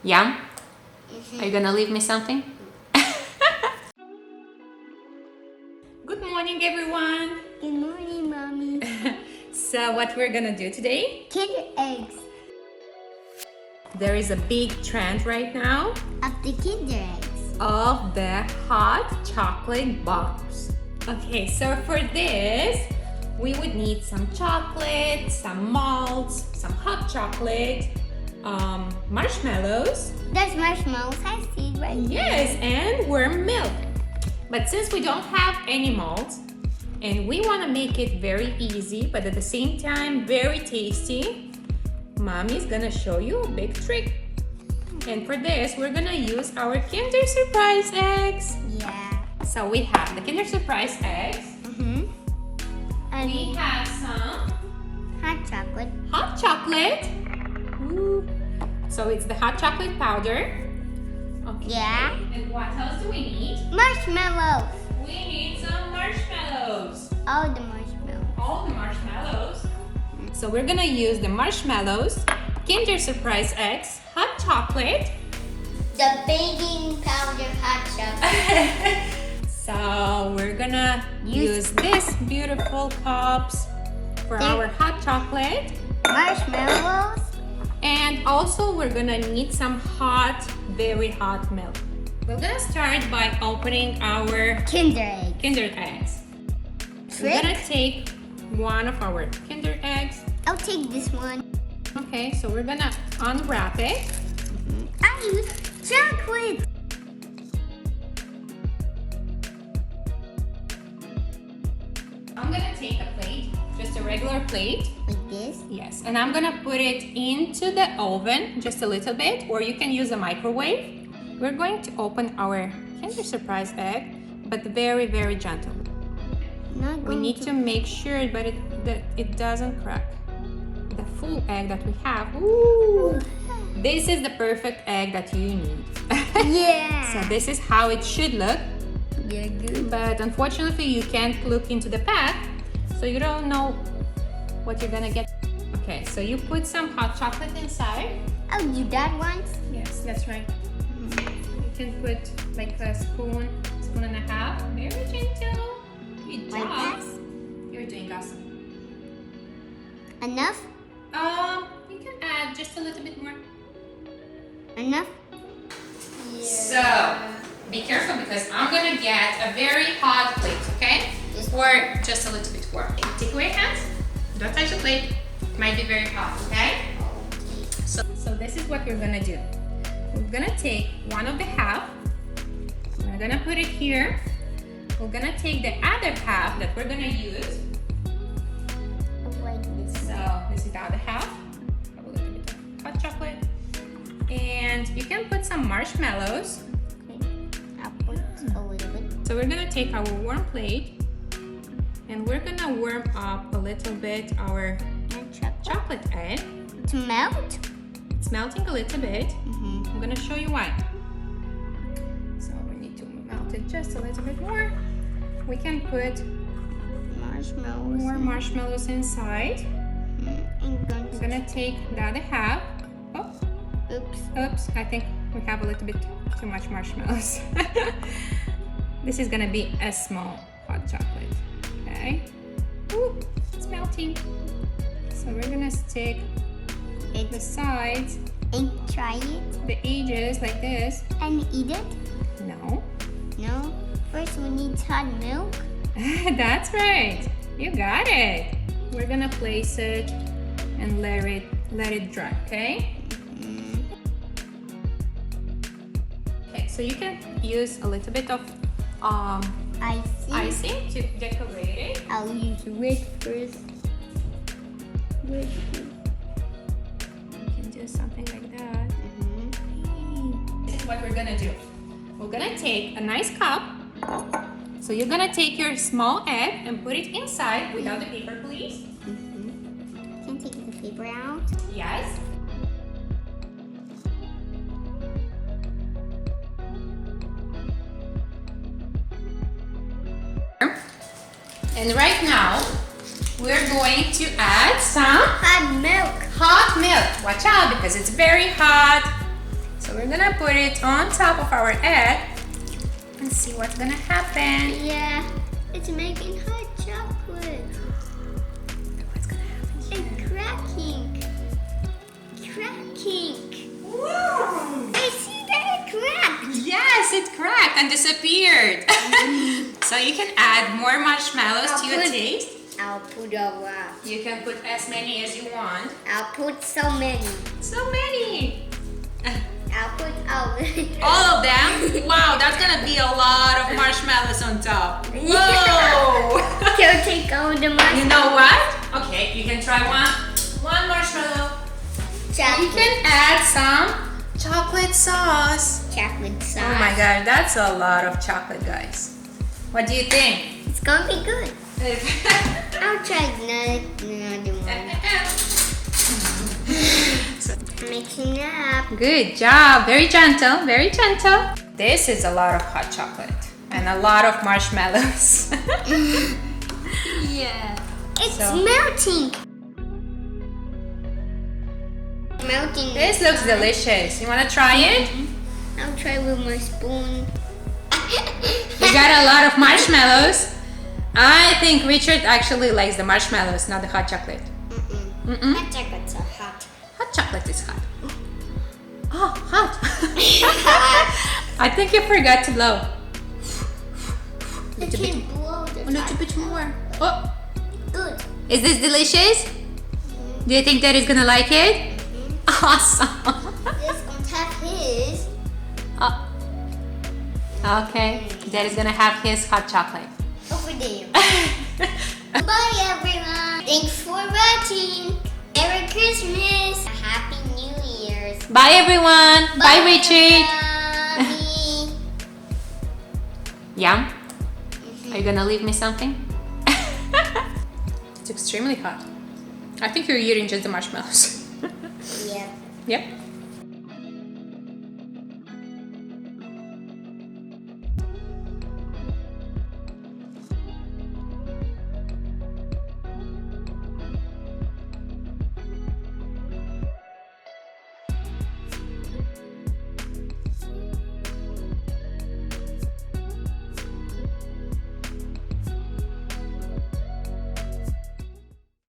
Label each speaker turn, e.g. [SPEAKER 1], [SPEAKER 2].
[SPEAKER 1] Yum? Are you gonna leave me something? Good morning, everyone.
[SPEAKER 2] Good morning, Mommy.
[SPEAKER 1] So what we're gonna do today?
[SPEAKER 2] Kinder eggs.
[SPEAKER 1] There is a big trend right now
[SPEAKER 2] Of the Kinder eggs.
[SPEAKER 1] of the hot chocolate bars. Okay, so for this, we would need some chocolate, some malts, some hot chocolate, marshmallows.
[SPEAKER 2] There's marshmallows. I see it right
[SPEAKER 1] Yes, and warm milk. But since we don't have any malt, and we want to make it very easy, but at the same time very tasty, Mommy's gonna show you a big trick. And for this, we're gonna use our Kinder Surprise eggs.
[SPEAKER 2] Yeah.
[SPEAKER 1] So we have the Kinder Surprise eggs.
[SPEAKER 2] And
[SPEAKER 1] We have some
[SPEAKER 2] hot chocolate.
[SPEAKER 1] hot chocolate. Ooh. So it's the hot chocolate powder. Okay.
[SPEAKER 2] Yeah.
[SPEAKER 1] And what else do we need?
[SPEAKER 2] Marshmallows.
[SPEAKER 1] We need some marshmallows.
[SPEAKER 2] All the marshmallows.
[SPEAKER 1] All the marshmallows. So we're gonna use the marshmallows, Kinder Surprise eggs, hot chocolate.
[SPEAKER 2] The baking powder hot chocolate.
[SPEAKER 1] So we're gonna use these beautiful cups for our hot chocolate.
[SPEAKER 2] Marshmallows.
[SPEAKER 1] And also we're gonna need some hot, very hot milk. We're gonna start by opening our
[SPEAKER 2] Kinder egg.
[SPEAKER 1] Kinder eggs. We're gonna take one of our Kinder eggs.
[SPEAKER 2] I'll take this one.
[SPEAKER 1] Okay, so we're gonna unwrap it.
[SPEAKER 2] I use chocolate.
[SPEAKER 1] I'm gonna take a plate, just a regular plate.
[SPEAKER 2] Like this.
[SPEAKER 1] Yes, and I'm gonna put it into the oven just a little bit, or you can use a microwave. We're going to open our Kinder Surprise egg, but very, very gentle. We need to make sure that it doesn't crack. The full egg that we have. Ooh, this is the perfect egg that you need.
[SPEAKER 2] Yeah.
[SPEAKER 1] So this is how it should look.
[SPEAKER 2] Yeah, good.
[SPEAKER 1] But unfortunately, you can't look into the pack, so you don't know what you're gonna get. Okay, so you put some hot chocolate inside.
[SPEAKER 2] I'll do that once.
[SPEAKER 1] Yes, that's right. You can put like a spoon and a half. Very gentle. Good
[SPEAKER 2] Like
[SPEAKER 1] job.
[SPEAKER 2] this?
[SPEAKER 1] You're doing awesome.
[SPEAKER 2] Enough?
[SPEAKER 1] You can add just a little bit more.
[SPEAKER 2] Enough?
[SPEAKER 1] So, be careful because I'm gonna get a very hot plate, okay? Or just a little bit warm. Take away your hands. Don't touch the plate. It might be very hot, okay? So this is what we're gonna do. We're gonna take one of the half. We're gonna put it here. We're gonna take the other half that we're gonna use.
[SPEAKER 2] Like this.
[SPEAKER 1] So this is the other half. A little bit of hot chocolate. And you can put some marshmallows.
[SPEAKER 2] I'll put a little bit.
[SPEAKER 1] So we're gonna take our warm plate and we're gonna warm up a little bit our chocolate egg.
[SPEAKER 2] To melt?
[SPEAKER 1] It's melting a little bit. I'm gonna show you why. So we need to melt it just a little bit more. We can put
[SPEAKER 2] Marshmallows.
[SPEAKER 1] more marshmallows inside.
[SPEAKER 2] I'm going
[SPEAKER 1] We're
[SPEAKER 2] to.
[SPEAKER 1] gonna take the other half. Oh,
[SPEAKER 2] Oops.
[SPEAKER 1] oops, I think we have a little bit too much marshmallows. This is gonna be a small hot chocolate, okay? Ooh, it's melting. So we're gonna stick the sides,
[SPEAKER 2] And try it.
[SPEAKER 1] the edges like this.
[SPEAKER 2] And eat it?
[SPEAKER 1] No,
[SPEAKER 2] No. First we need hot milk.
[SPEAKER 1] that's right. You got it. We're gonna place it and let it dry, okay? Okay, so you can use a little bit of icing to decorate it.
[SPEAKER 2] I'll use red first. Red first.
[SPEAKER 1] You can do something like that. This is what we're gonna do. We're gonna take a nice cup. So you're gonna take your small egg and put it inside without the paper, please.
[SPEAKER 2] Can take the paper out.
[SPEAKER 1] Yes. And right now, we're going to add some
[SPEAKER 2] Hot milk.
[SPEAKER 1] hot milk. Watch out because it's very hot. So we're gonna put it on top of our egg and see what's gonna happen.
[SPEAKER 2] Yeah, it's making hot chocolate.
[SPEAKER 1] What's gonna happen?
[SPEAKER 2] It's cracking. Cracking.
[SPEAKER 1] Whoa!
[SPEAKER 2] I see that it cracked.
[SPEAKER 1] Yes, it cracked and disappeared. So you can add more marshmallows to your taste.
[SPEAKER 2] I'll put a lot.
[SPEAKER 1] You can put as many as you want.
[SPEAKER 2] I'll put so many.
[SPEAKER 1] So many.
[SPEAKER 2] I'll put all.
[SPEAKER 1] All of them? Wow, that's gonna be a lot of marshmallows on top. Whoa!
[SPEAKER 2] Can I take all the marshmallows?
[SPEAKER 1] You know what? Okay, you can try one marshmallow. You can add some chocolate sauce.
[SPEAKER 2] Chocolate sauce.
[SPEAKER 1] Oh my god, that's a lot of chocolate, guys. What do you think?
[SPEAKER 2] It's gonna be good. I'll try another one. Mixing it up.
[SPEAKER 1] Good job. Very gentle, very gentle. This is a lot of hot chocolate and a lot of marshmallows.
[SPEAKER 2] Yeah. It's
[SPEAKER 1] So-
[SPEAKER 2] melting. Melting.
[SPEAKER 1] This looks delicious. You want to try it?
[SPEAKER 2] I'll try with my spoon.
[SPEAKER 1] We got a lot of marshmallows. I think Richard actually likes the marshmallows, not the hot chocolate. Mm-mm.
[SPEAKER 2] Hot chocolates are hot.
[SPEAKER 1] Hot chocolate is hot. Oh, hot. I think you forgot to blow.
[SPEAKER 2] I can blow the
[SPEAKER 1] A little bit more. Oh,
[SPEAKER 2] Good.
[SPEAKER 1] is this delicious? Do you think that is gonna like it? Awesome.
[SPEAKER 2] This gonna have his.
[SPEAKER 1] Oh. Okay, Dad is gonna have his hot chocolate.
[SPEAKER 2] Over there. Bye everyone. Thanks for watching. Merry Christmas. Happy New Year's.
[SPEAKER 1] Bye everyone. Bye, Richard.
[SPEAKER 2] everybody.
[SPEAKER 1] Yum. Are you gonna leave me something? It's extremely hot. I think you're eating just the marshmallows.
[SPEAKER 2] Yeah.
[SPEAKER 1] Yep.